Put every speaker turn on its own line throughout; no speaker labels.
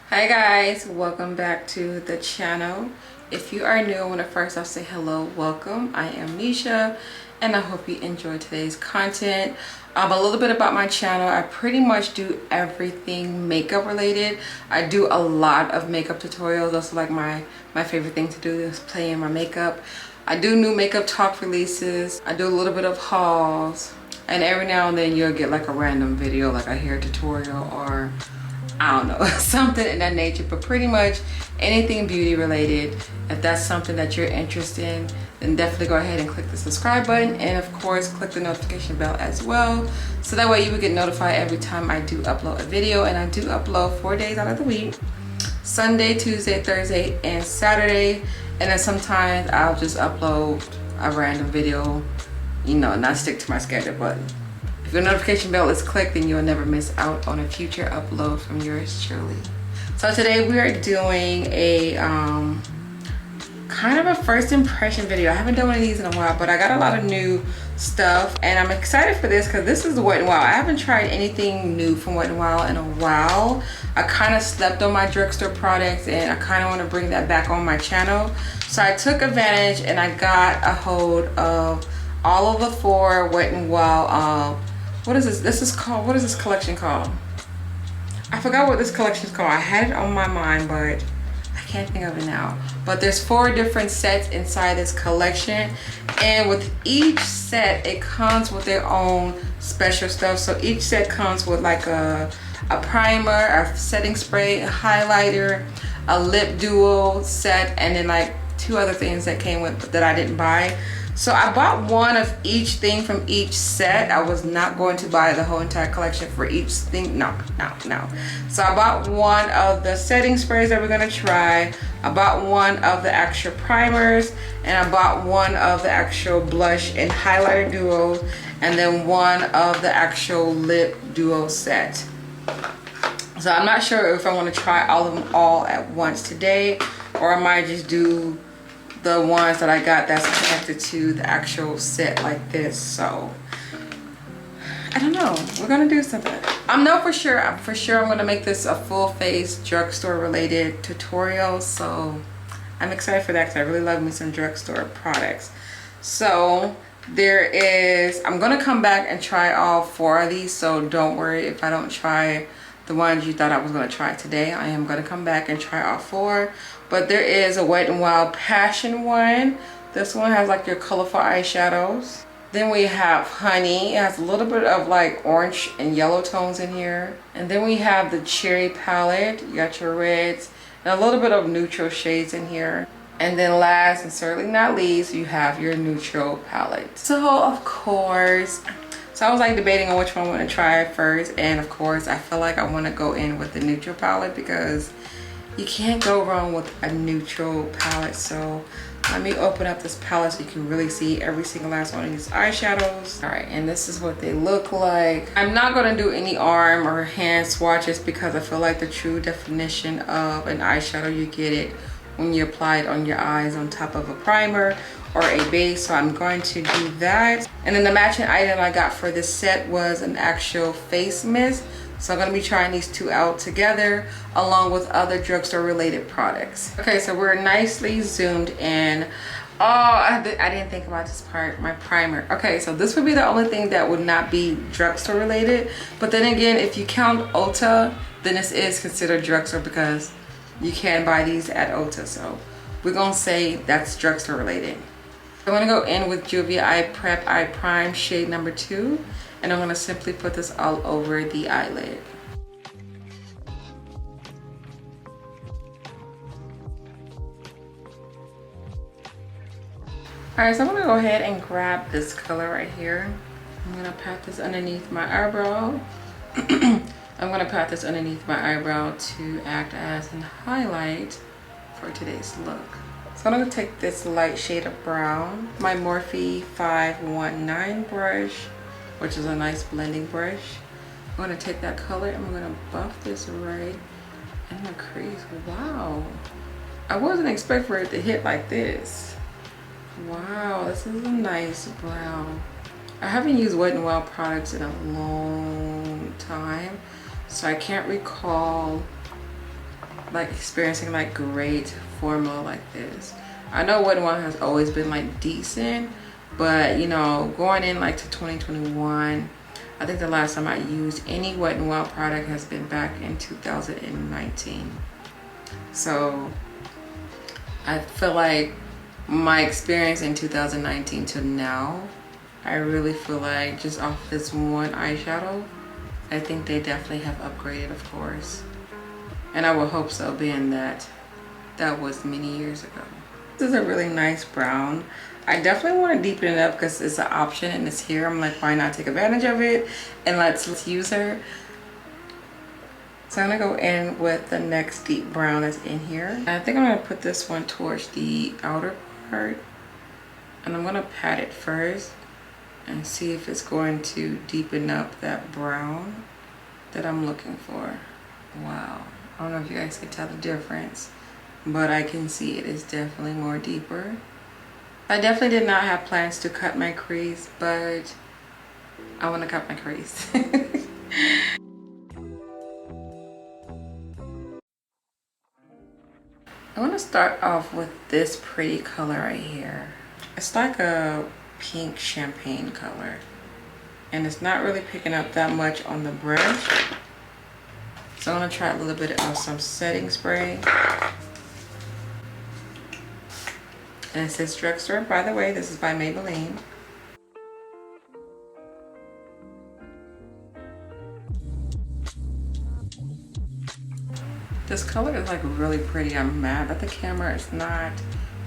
Hi guys, welcome back to the channel. If you are new, I want to first off say hello, welcome. I am Nisha and I hope you enjoy today's content. A little bit about my channel. I pretty much do everything makeup related. I do a lot of makeup tutorials. That's like my favorite thing to do is play in my makeup. I do new makeup talk releases. I do a little bit of hauls, and every now and then you'll get like a random video, like a hair tutorial or I don't know, something in that nature. But pretty much anything beauty related. If that's something that you're interested in, then definitely go ahead and click the subscribe button, and of course click the notification bell as well, so that way you will get notified every time I do upload a video. And I do upload 4 days out of the week: Sunday, Tuesday, Thursday, and Saturday. And then sometimes I'll just upload a random video, you know, not stick to my schedule. But if your notification bell is clicked, then you'll never miss out on a future upload from yours truly. So today we are doing a kind of a first impression video. I haven't done one of these in a while, but I got a lot of new stuff and I'm excited for this because this is the Wet n Wild. I haven't tried anything new from Wet n Wild in a while. I kind of slept on my drugstore products and I kind of want to bring that back on my channel. So I took advantage and I got a hold of all of the 4 Wet n Wild what is this? This is called, what is this collection called? I forgot what this collection is called. I had it on my mind, but I can't think of it now. But there's 4 different sets inside this collection. And with each set, it comes with their own special stuff. So each set comes with like a primer, a setting spray, a highlighter, a lip duo set, and then like 2 other things that came with that I didn't buy. So I bought one of each thing from each set. I was not going to buy the whole entire collection for each thing. No. So I bought one of the setting sprays that we're gonna try. I bought one of the actual primers, and I bought one of the actual blush and highlighter duos, and then one of the actual lip duo set. So I'm not sure if I want to try all of them all at once today, or I might just do the ones that I got that's connected to the actual set like this. So I don't know, we're gonna do something. I'm gonna make this a full face drugstore related tutorial. So I'm excited for that because I really love me some drugstore products. So I'm gonna come back and try all 4 of these, so don't worry if I don't try the ones you thought I was gonna try today. I am gonna come back and try all 4. But there is a Wet n Wild Passion one. This one has like your colorful eyeshadows. Then we have Honey. It has a little bit of like orange and yellow tones in here. And then we have the Cherry palette. You got your reds and a little bit of neutral shades in here. And then last and certainly not least, you have your neutral palette. So of course, I was like debating on which one I want to try first. And of course, I feel like I want to go in with the neutral palette because you can't go wrong with a neutral palette. So let me open up this palette so you can really see every single last one of these eyeshadows. All right, and this is what they look like. I'm not gonna do any arm or hand swatches because I feel like the true definition of an eyeshadow, you get it when you apply it on your eyes on top of a primer or a base. So I'm going to do that. And then the matching item I got for this set was an actual face mist. So I'm going to be trying these 2 out together along with other drugstore related products. Okay, so we're nicely zoomed in. Oh, I didn't think about this part, my primer. Okay, so this would be the only thing that would not be drugstore related. But then again, if you count Ulta, then this is considered drugstore because you can buy these at Ulta. So we're going to say that's drugstore related. I'm going to go in with Juvia Eye Prep Eye Prime shade number 2. And I'm going to simply put this all over the eyelid. Alright, so I'm going to go ahead and grab this color right here. I'm going to pat this underneath my eyebrow. I'm going to pat this underneath my eyebrow to act as a highlight for today's look. So I'm going to take this light shade of brown, my Morphe 519 brush, which is a nice blending brush. I'm going to take that color and I'm going to buff this right in the crease. Wow, I wasn't expecting for it to hit like this. Wow, this is a nice brown. I haven't used Wet n Wild products in a long time, so I can't recall like experiencing like great formula like this. I know Wet n Wild has always been like decent, but you know, going in like to 2021, I think the last time I used any Wet n Wild product has been back in 2019. So I feel like my experience in 2019 to now, I really feel like just off this one eyeshadow, I think they definitely have upgraded, of course. And I would hope so, being that that was many years ago. This is a really nice brown. I definitely want to deepen it up because it's an option and it's here. I'm like, why not take advantage of it? And let's use her. So I'm gonna go in with the next deep brown that's in here. And I think I'm gonna put this one towards the outer part. And I'm gonna pat it first and see if it's going to deepen up that brown that I'm looking for. Wow, I don't know if you guys can tell the difference, but I can see it is definitely more deeper. I definitely did not have plans to cut my crease, but I want to cut my crease. I want to start off with this pretty color right here. It's like a pink champagne color, and it's not really picking up that much on the brush. So I'm gonna try a little bit of some setting spray. And it says Drugstore. By the way, this is by Maybelline. This color is like really pretty. I'm mad that the camera is not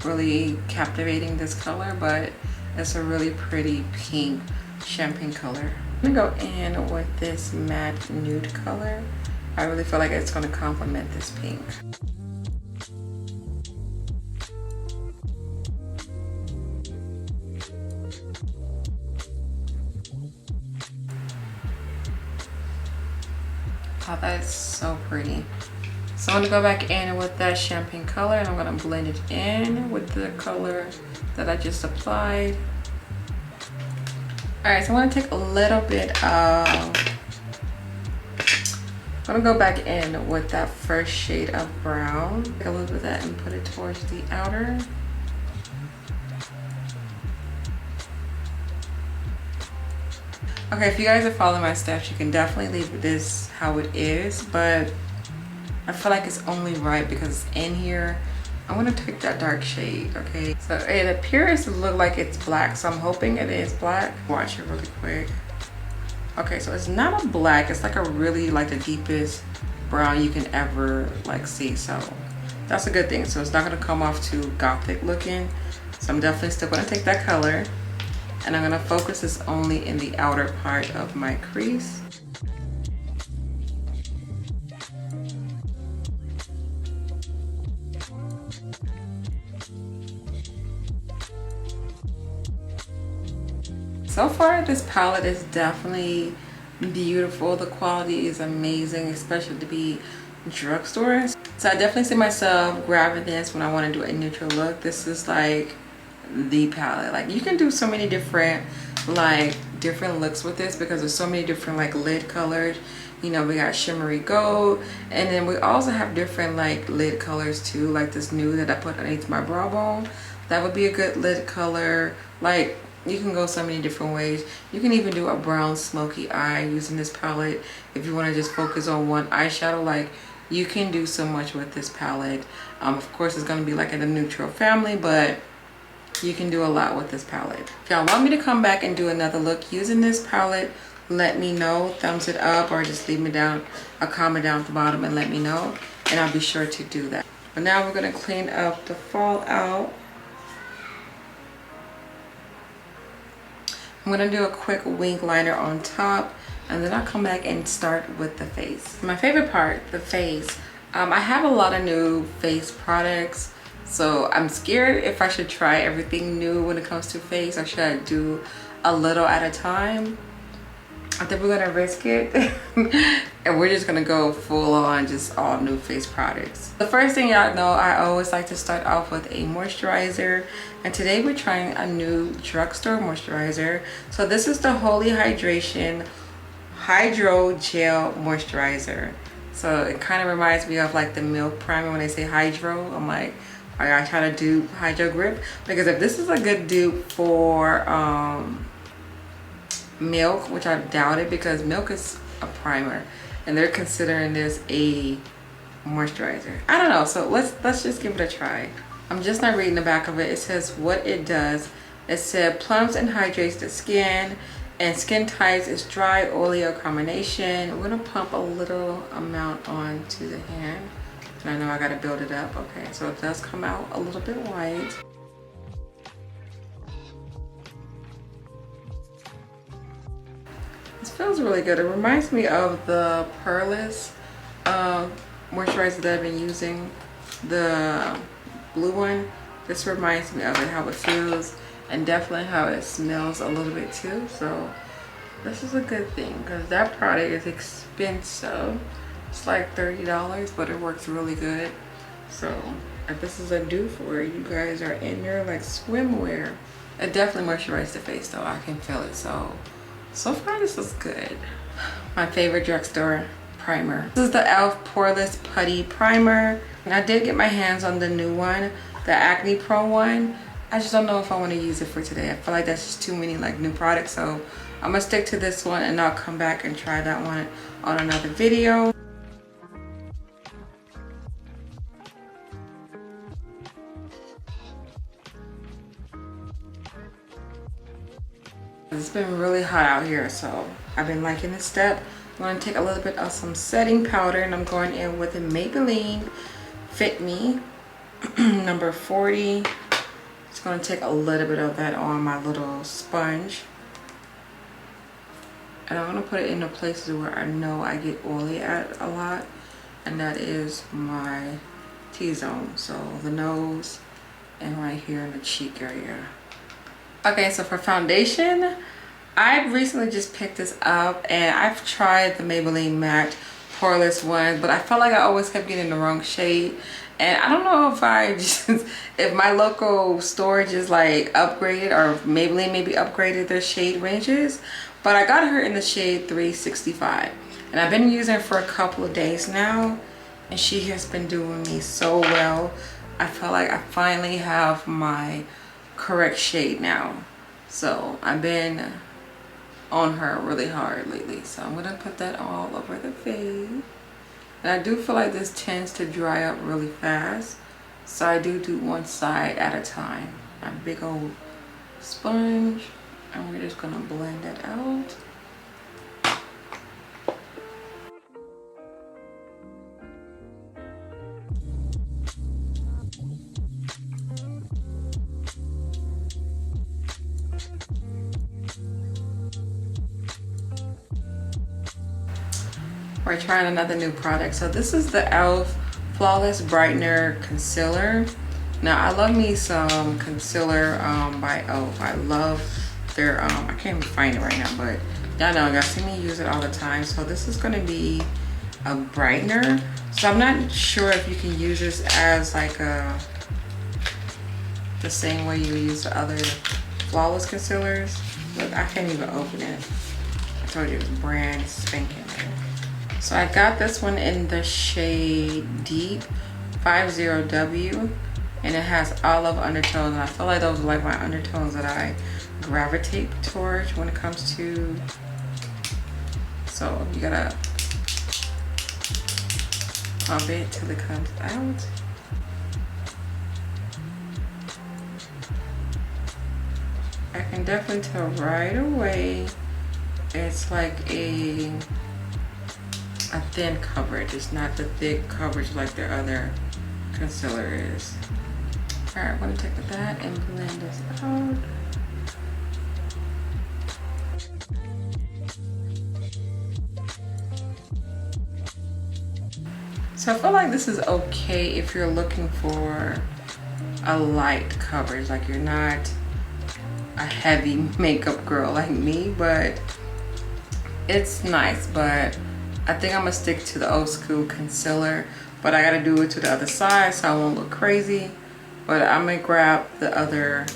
really captivating this color, but it's a really pretty pink champagne color. I'm gonna go in with this matte nude color. I really feel like it's gonna complement this pink. Oh, that is so pretty. So I'm gonna go back in with that champagne color and I'm gonna blend it in with the color that I just applied. All right, so I'm gonna take a little bit of, I'm gonna go back in with that first shade of brown. Take a little bit of that and put it towards the outer. Okay, if you guys are following my steps, you can definitely leave this how it is, but I feel like it's only right because in here, I want to take that dark shade, okay? So it appears to look like it's black, so I'm hoping it is black. Watch it really quick. Okay, so it's not a black, it's like a really like the deepest brown you can ever like see, so that's a good thing. So it's not gonna come off too gothic looking. So I'm definitely still gonna take that color and I'm gonna focus this only in the outer part of my crease. So far, this palette is definitely beautiful. The quality is amazing, especially to be drugstore. So I definitely see myself grabbing this when I want to do a neutral look. This is like the palette. Like you can do so many different looks with this because there's so many different like lid colors. You know, we got shimmery gold, and then we also have different like lid colors too, like this nude that I put underneath my brow bone. That would be a good lid color. Like you can go so many different ways. You can even do a brown smoky eye using this palette if you want to just focus on one eyeshadow. Like you can do so much with this palette. Of course it's going to be like in a neutral family, but you can do a lot with this palette. If y'all want me to come back and do another look using this palette, let me know. Thumbs it up or just leave me down a comment down at the bottom and let me know, and I'll be sure to do that. But now we're going to clean up the fallout. I'm going to do a quick wing liner on top, and then I'll come back and start with the face. My favorite part, the face. I have a lot of new face products, so I'm scared if I should try everything new when it comes to face, or should I do a little at a time. I think we're gonna risk it and we're just gonna go full on just all new face products. The first thing y'all know, I always like to start off with a moisturizer, and today we're trying a new drugstore moisturizer. So this is the Holy Hydration Hydro Gel Moisturizer. So it kind of reminds me of like the Milk primer when they say hydro. I'm like, I gotta try to do hydro grip, because if this is a good dupe for Milk, which I doubt it because Milk is a primer and they're considering this a moisturizer. I don't know, so let's just give it a try. I'm just not reading the back of it. It says what it does. It said plumps and hydrates the skin, and skin types is dry, oily, or combination. We're gonna pump a little amount onto the hand. And I know I gotta build it up. Okay, so it does come out a little bit white. This feels really good. It reminds me of the PORELESS moisturizer that I've been using, the blue one. This reminds me of it, how it feels, and definitely how it smells a little bit too. So this is a good thing, because that product is expensive. It's like $30, but it works really good. So if this is a dupe for you guys are in your like swimwear, it definitely moisturizes the face though. I can feel it. So far this is good. My favorite drugstore primer. This is the e.l.f. Poreless Putty Primer. And I did get my hands on the new one, the Acne Pro one. I just don't know if I want to use it for today. I feel like that's just too many like new products. So I'm gonna stick to this one, and I'll come back and try that one on another video. It's been really hot out here, so I've been liking this step. I'm going to take a little bit of some setting powder, and I'm going in with the Maybelline Fit Me number 40. Just going to take a little bit of that on my little sponge, and I'm going to put it in the places where I know I get oily at a lot, and that is my T-zone, so the nose and right here in the cheek area. Okay, so for foundation, I recently just picked this up, and I've tried the Maybelline Matte Poreless one, but I felt like I always kept getting the wrong shade. And I don't know if if my local store just like upgraded, or Maybelline maybe upgraded their shade ranges, but I got her in the shade 365. And I've been using it for a couple of days now, and she has been doing me so well. I feel like I finally have my correct shade now. So I've been on her really hard lately. So I'm gonna put that all over the face. And I do feel like this tends to dry up really fast. So I do one side at a time. A big old sponge. And we're just gonna blend it out. We're trying another new product. So this is the e.l.f. Flawless Brightener Concealer. Now I love me some concealer by e.l.f. I love their I can't even find it right now, but y'all know y'all see me use it all the time. So this is going to be a brightener. So I'm not sure if you can use this as like the same way you use the other flawless concealers. Look, I can't even open it. I told you it was brand spanking new. So I got this one in the shade Deep 50W, and it has olive undertones, and I feel like those are like my undertones that I gravitate towards when it comes to, so you gotta pump it till it comes out. I can definitely tell right away it's like a thin coverage. It's not the thick coverage like their other concealer is. All right, I'm gonna take that and blend this out. So I feel like this is okay if you're looking for a light coverage, like you're not a heavy makeup girl like me, but it's nice. But I think I'm gonna stick to the old school concealer, but I gotta do it to the other side so I won't look crazy. But I'm gonna grab the other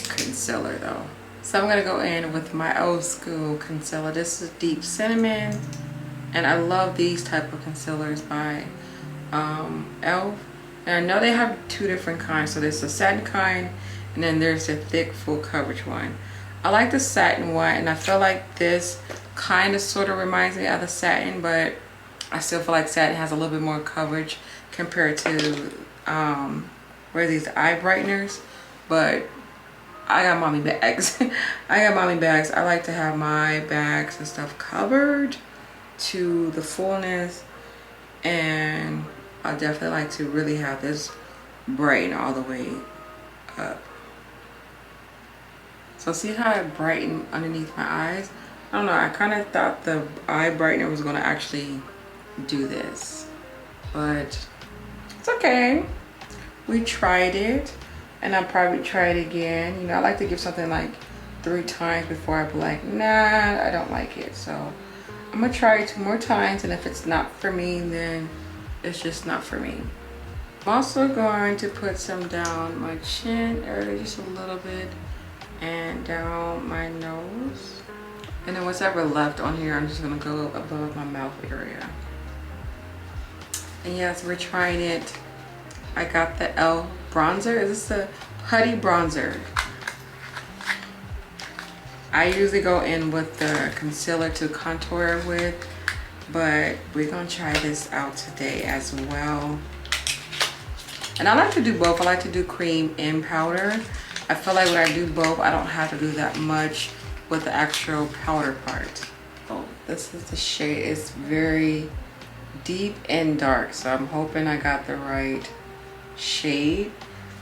concealer though. So I'm gonna go in with my old school concealer. This is Deep Cinnamon, And I love these type of concealers by ELF. And I know they have two different kinds. So there's a satin kind, and then there's a thick full coverage one. I like the satin one, and I feel like this kind of sort of reminds me of the satin, but I still feel like satin has a little bit more coverage compared to these eye brighteners. But I got mommy bags. I got mommy bags. I like to have my bags and stuff covered to the fullness, and I definitely like to really have this brighten all the way up. So see how it brightened underneath my eyes? I don't know, I kind of thought the eye brightener was going to actually do this, but it's okay. We tried it, and I'll probably try it again. You know, I like to give something like 3 times before I be like, nah, I don't like it. So I'm gonna try it 2 more times, and if it's not for me, then it's just not for me. I'm also going to put some down my chin area just a little bit, and down my nose. And then whatever left on here, I'm just gonna go above my mouth area. And yes, we're trying it. I got the ELF bronzer. Is this a putty bronzer? I usually go in with the concealer to contour with, but we're gonna try this out today as well. And I like to do both. I like to do cream and powder. I feel like when I do both, I don't have to do that much with the actual powder part. Oh, this is the shade. It's very deep and dark, so I'm hoping I got the right shade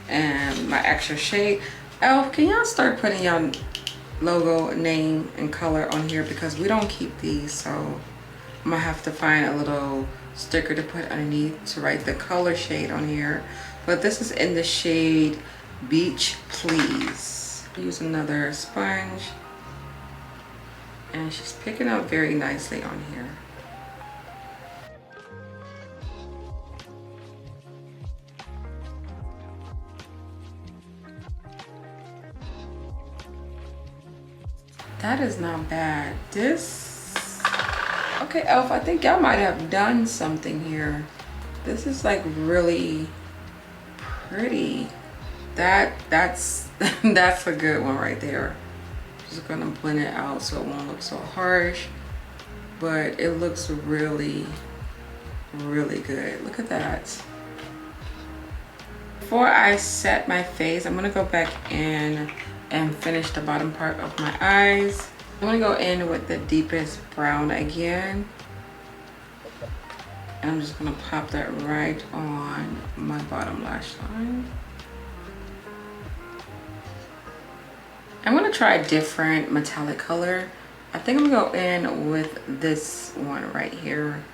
and my actual shade. ELF, can y'all start putting y'all logo, name, and color on here, because we don't keep these, so I'm gonna have to find a little sticker to put underneath to write the color shade on here. But this is in the shade Beach Please. Use another sponge, and she's picking up very nicely on here. That is not bad. This, okay, ELF, I think y'all might have done something here. This is like really pretty. That's that's a good one right there. Just gonna blend it out so it won't look so harsh, but it looks really, really good. Look at that. Before I set my face, I'm gonna go back in and finish the bottom part of my eyes. I'm gonna go in with the deepest brown again, and I'm just gonna pop that right on my bottom lash line. I'm gonna try a different metallic color. I think I'm gonna go in with this one right here.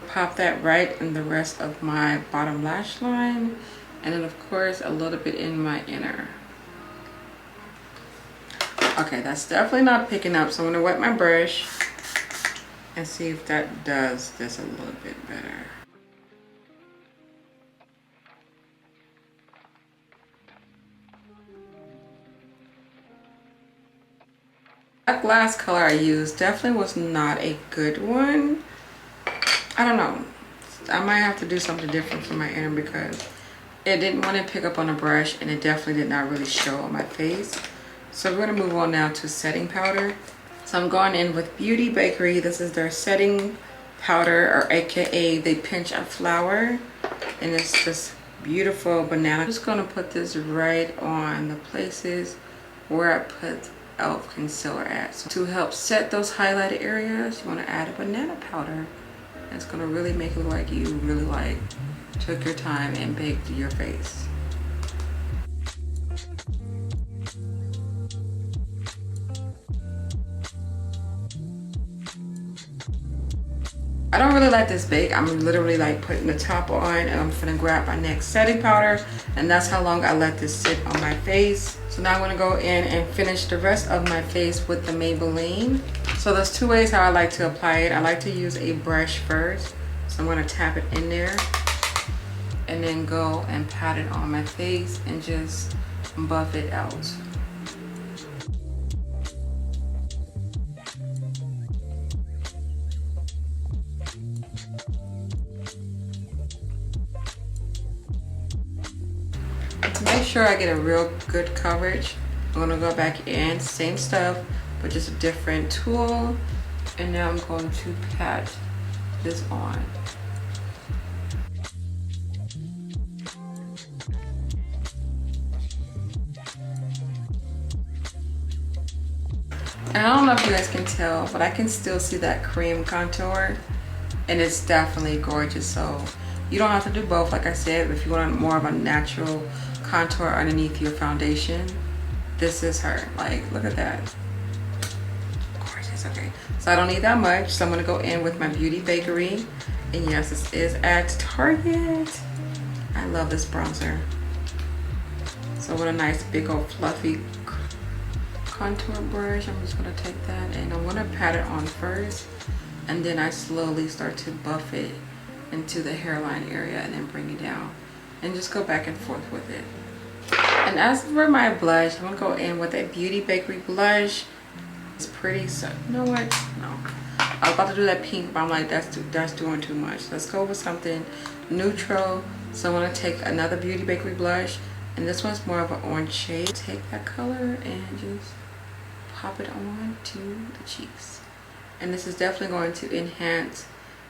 Pop that right in the rest of my bottom lash line, and then of course a little bit in my inner. Okay, that's definitely not picking up, so I'm gonna wet my brush and see if that does this a little bit better. That last color I used definitely was not a good one. I don't know. I might have to do something different for my inner, because it didn't want to pick up on the brush, and it definitely did not really show on my face. So we're going to move on now to setting powder. So I'm going in with Beauty Bakerie. This is their setting powder, or aka they pinch a flower, and it's this beautiful banana. I'm just going to put this right on the places where I put ELF concealer at. So to help set those highlighted areas, you want to add a banana powder. It's going to really make it look like you really like took your time and baked your face. I don't really like this bake. I'm literally like putting the top on, and I'm gonna grab my next setting powder, and that's how long I let this sit on my face. So now I'm gonna go in and finish the rest of my face with the Maybelline. So there's 2 ways how I like to apply it. I like to use a brush first. So I'm gonna tap it in there and then go and pat it on my face and just buff it out. To make sure I get a real good coverage, I'm gonna go back in, same stuff, but just a different tool. And now I'm going to pat this on. And I don't know if you guys can tell, but I can still see that cream contour, and it's definitely gorgeous. So you don't have to do both, like I said. If you want more of a natural contour underneath your foundation, this is her. Like, look at that. Gorgeous. Okay, so I don't need that much, so I'm gonna go in with my Beauty Bakerie. And yes, this is at Target. I love this bronzer. So what a nice big old fluffy contour brush. I'm just gonna take that and I'm gonna pat it on first, and then I slowly start to buff it into the hairline area and then bring it down and just go back and forth with it. And as for my blush, I'm gonna go in with a Beauty Bakerie blush. It's pretty, so you know what? No, I was about to do that pink, but I'm like, that's doing too much. Let's go with something neutral. So I'm gonna take another Beauty Bakerie blush, and this one's more of an orange shade. Take that color and just pop it on to the cheeks. And this is definitely going to enhance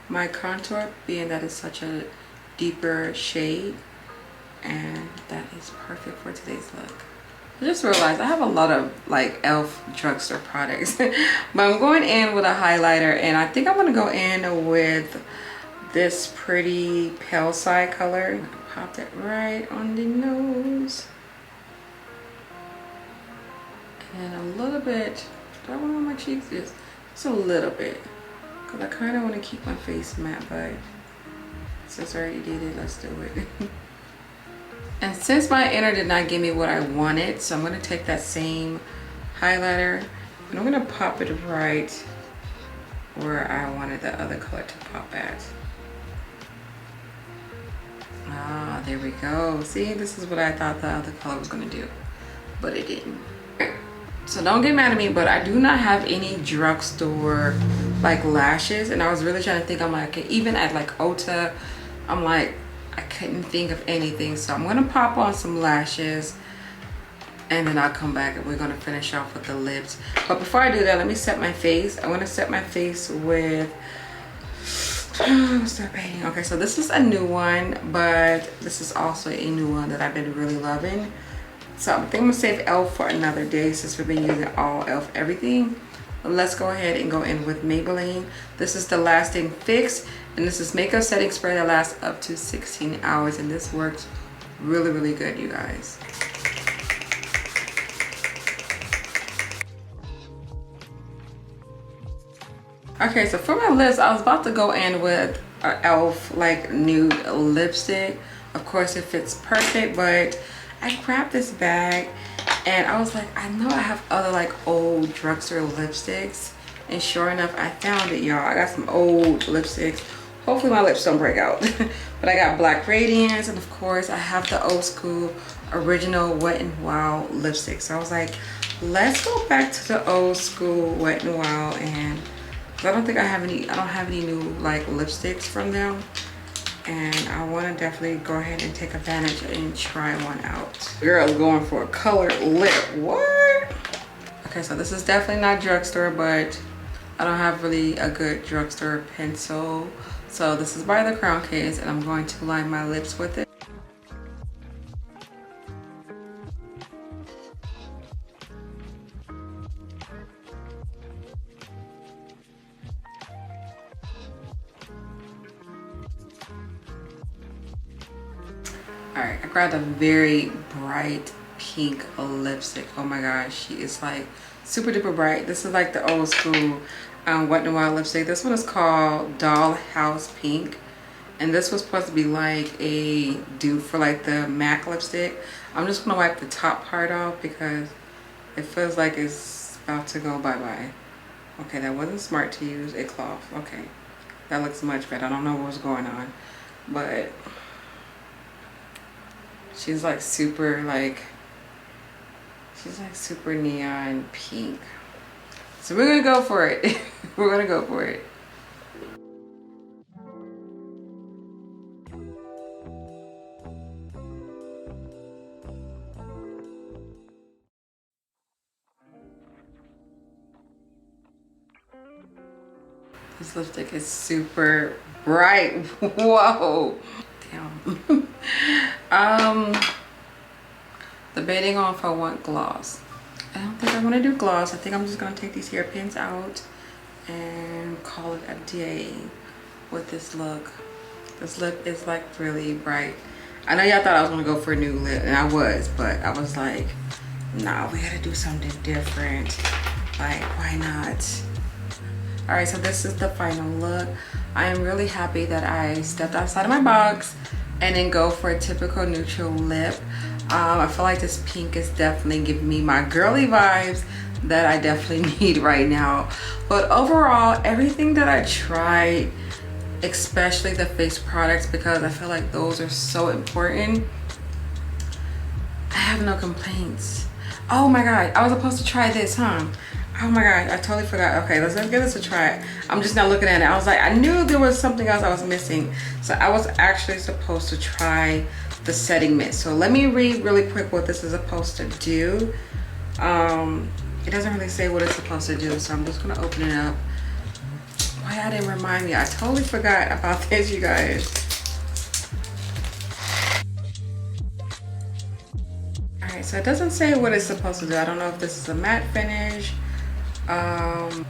my contour, being that it's such a deeper shade, and that is perfect for today's look. I just realized I have a lot of like e.l.f. drugstore products, but I'm going in with a highlighter, and I think I'm gonna go in with this pretty pale side color. Pop that right on the nose. And a little bit, do I want on my cheeks? Just a little bit. Because I kind of want to keep my face matte, but since I already did it, let's do it. And since my inner did not give me what I wanted, so I'm going to take that same highlighter and I'm going to pop it right where I wanted the other color to pop at. Ah, there we go. See, this is what I thought the other color was going to do, but it didn't. So don't get mad at me, but I do not have any drugstore like lashes, and I was really trying to think. I'm like, even at like Ulta, I'm like, I couldn't think of anything. So I'm gonna pop on some lashes, and then I'll come back and we're gonna finish off with the lips. But before I do that, let me set my face. I want to set my face with start painting. Okay, so this is a new one, but this is also a new one that I've been really loving. So I think I'm gonna save e.l.f. for another day since we've been using all e.l.f. everything. But let's go ahead and go in with Maybelline. This is the Lasting Fix, and this is makeup setting spray that lasts up to 16 hours, and this works really, really good, you guys. Okay, so for my lips, I was about to go in with e.l.f. like nude lipstick. Of course, it fits perfect, but I grabbed this bag and I was like, I know I have other like old drugstore lipsticks, and sure enough, I found it, y'all. I got some old lipsticks. Hopefully my lips don't break out. But I got Black Radiance, and of course I have the old school original Wet n Wild lipstick. So I was like, let's go back to the old school Wet n Wild, and I don't think I have any new like lipsticks from them. And I want to definitely go ahead and take advantage and try one out. Girl's going for a colored lip. What? Okay, so this is definitely not drugstore, but I don't have really a good drugstore pencil. So this is by the Crown Case, and I'm going to line my lips with it. Alright, I grabbed a very bright pink lipstick. Oh my gosh, she is like super duper bright. This is like the old school Wet n Wild lipstick. This one is called Dollhouse Pink, and this was supposed to be like a dupe for like the MAC lipstick. I'm just gonna wipe the top part off because it feels like it's about to go bye-bye. Okay, that wasn't smart to use a cloth. Okay, that looks much better. I don't know what's going on, but she's like super neon pink. So we're gonna go for it. We're gonna go for it. This lipstick is super bright. Whoa. Damn. Debating on if I want gloss. I don't think I want to do gloss. I think I'm just going to take these hairpins out and call it a day with this look. This lip is like really bright. I know y'all thought I was going to go for a new lip, and I was, but I was like, nah, we got to do something different. Like, why not? All right, so this is the final look. I am really happy that I stepped outside of my box and then go for a typical neutral lip. I feel like this pink is definitely giving me my girly vibes that I definitely need right now. But overall, everything that I tried, especially the face products, because I feel like those are so important, I have no complaints. Oh my god, I was supposed to try this, huh? Oh my god, I totally forgot. Okay, let's give this a try. I'm just not looking at it. I was like, I knew there was something else I was missing. So I was actually supposed to try the setting mist. So let me read really quick what this is supposed to do. It doesn't really say what it's supposed to do, so I'm just gonna open it up. Why I didn't remind me? I totally forgot about this, you guys. All right, so it doesn't say what it's supposed to do. I don't know if this is a matte finish. I don't know.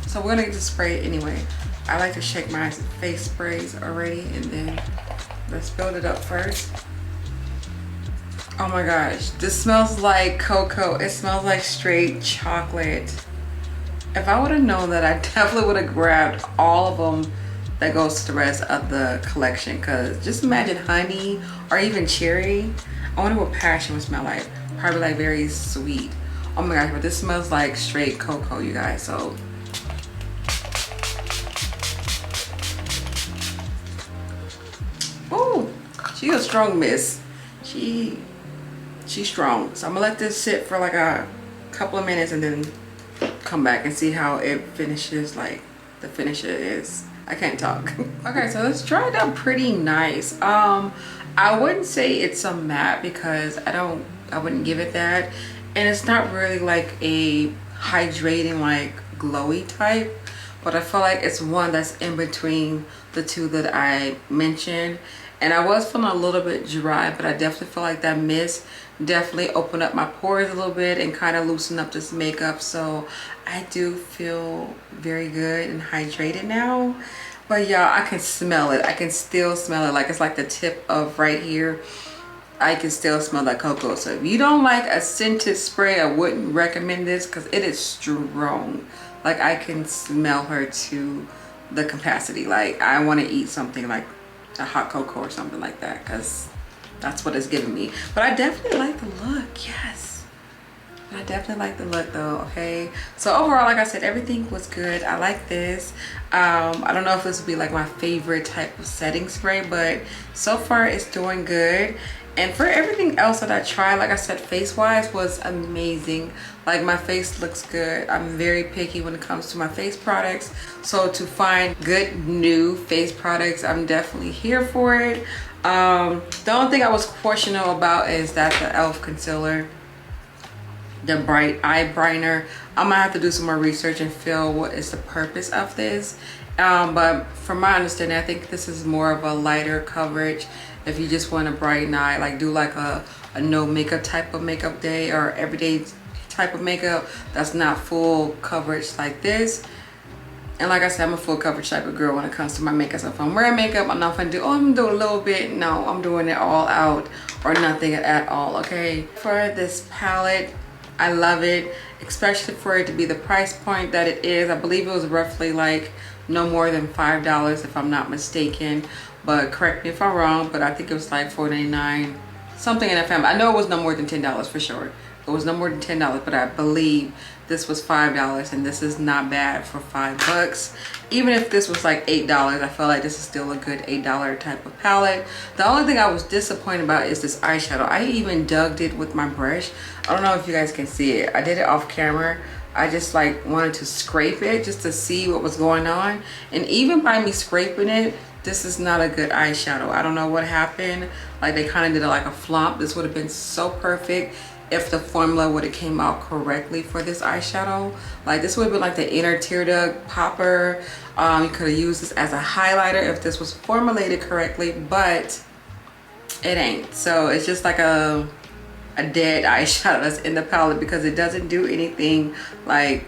So we're gonna just spray it anyway. I like to shake my face sprays already, and then let's build it up first. Oh my gosh, this smells like cocoa. It smells like straight chocolate. If I would have known that, I definitely would have grabbed all of them that goes to the rest of the collection, because just imagine honey or even cherry. I wonder what passion would smell like. Probably like very sweet. Oh my gosh, but this smells like straight cocoa, you guys. So oh, she's a strong miss. She's strong. So I'm gonna let this sit for like a couple of minutes and then come back and see how it finishes. Like the finisher is, I can't talk. Okay, so let's try it out. Pretty nice. I wouldn't say it's a matte, because I wouldn't give it that. And it's not really like a hydrating, like glowy type, but I feel like it's one that's in between the two that I mentioned. And I was feeling a little bit dry, but I definitely feel like that mist definitely opened up my pores a little bit and kind of loosened up this makeup. So I do feel very good and hydrated now. But y'all, I can smell it. I can still smell it. Like it's like the tip of right here. I can still smell that cocoa. So if you don't like a scented spray, I wouldn't recommend this, because it is strong. Like I can smell her to the capacity. Like I want to eat something like a hot cocoa or something like that, because that's what it's giving me. But I definitely like the look. Yes, I definitely like the look though. Okay, so overall, like I said, everything was good. I like this. I don't know if this would be like my favorite type of setting spray, but so far it's doing good. And for everything else that I tried, like I said, face wise was amazing. Like my face looks good. I'm very picky when it comes to my face products, so to find good new face products, I'm definitely here for it. The only thing I was questionable about is that the e.l.f. concealer, the bright eye brightener, I'm gonna have to do some more research and feel what is the purpose of this. But from my understanding, I think this is more of a lighter coverage. If you just want a brighten eye, like do like a no makeup type of makeup day, or everyday type of makeup that's not full coverage like this. And like I said, I'm a full coverage type of girl when it comes to my makeup. So if I'm wearing makeup, I'm not gonna do, oh, I'm gonna do a little bit. No, I'm doing it all out or nothing at all. Okay, for this palette, I love it, especially for it to be the price point that it is. I believe it was roughly like no more than $5 if I'm not mistaken, but correct me if I'm wrong, but I think it was like $4.99, something in that family. I know it was no more than $10 for sure. It was no more than $10, but I believe this was $5, and this is not bad for $5. Even if this was like $8, I feel like this is still a good $8 type of palette. The only thing I was disappointed about is this eyeshadow. I even dug it with my brush. I don't know if you guys can see it. I did it off camera. I just like wanted to scrape it just to see what was going on. And even by me scraping it, this is not a good eyeshadow. I don't know what happened. Like they kind of did it like a flop. This would have been so perfect if the formula would have came out correctly for this eyeshadow. Like this would have been like the inner tear duct popper. You could have used this as a highlighter if this was formulated correctly, but it ain't. So it's just like a dead eyeshadow that's in the palette because it doesn't do anything like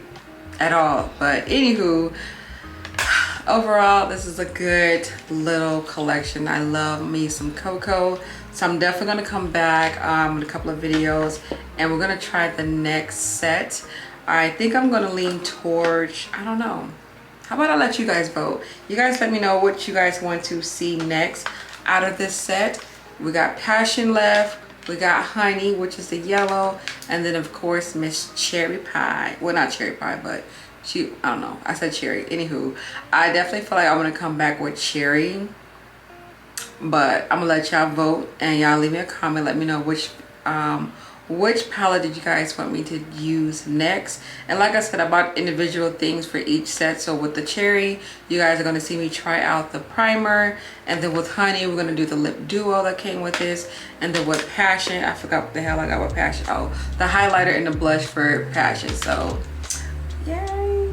at all. But anywho, overall this is a good little collection. I love me some cocoa, so I'm definitely going to come back with a couple of videos and we're going to try the next set. I think I'm going to lean towards, I don't know, how about I let you guys vote? You guys let me know what you guys want to see next out of this set. We got Passion left, we got Honey, which is the yellow, and then of course Miss Cherry Pie. Well, not Cherry Pie, but I don't know, I said cherry. Anywho, I definitely feel like I want to come back with cherry, but I'm gonna let y'all vote and y'all leave me a comment. Let me know which palette did you guys want me to use next. And like I said, I bought individual things for each set. So with the cherry, you guys are going to see me try out the primer, and then with Honey we're going to do the lip duo that came with this, and then with Passion, I forgot what the hell I got with Passion. Oh, the highlighter and the blush for Passion. So yay.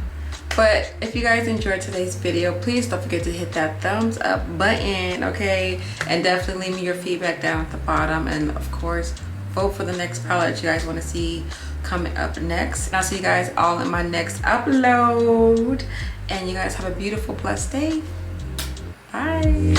But if you guys enjoyed today's video, please don't forget to hit that thumbs up button, okay? And definitely leave me your feedback down at the bottom, and of course vote for the next palette you guys want to see coming up next. And I'll see you guys all in my next upload, and you guys have a beautiful, blessed day. Bye.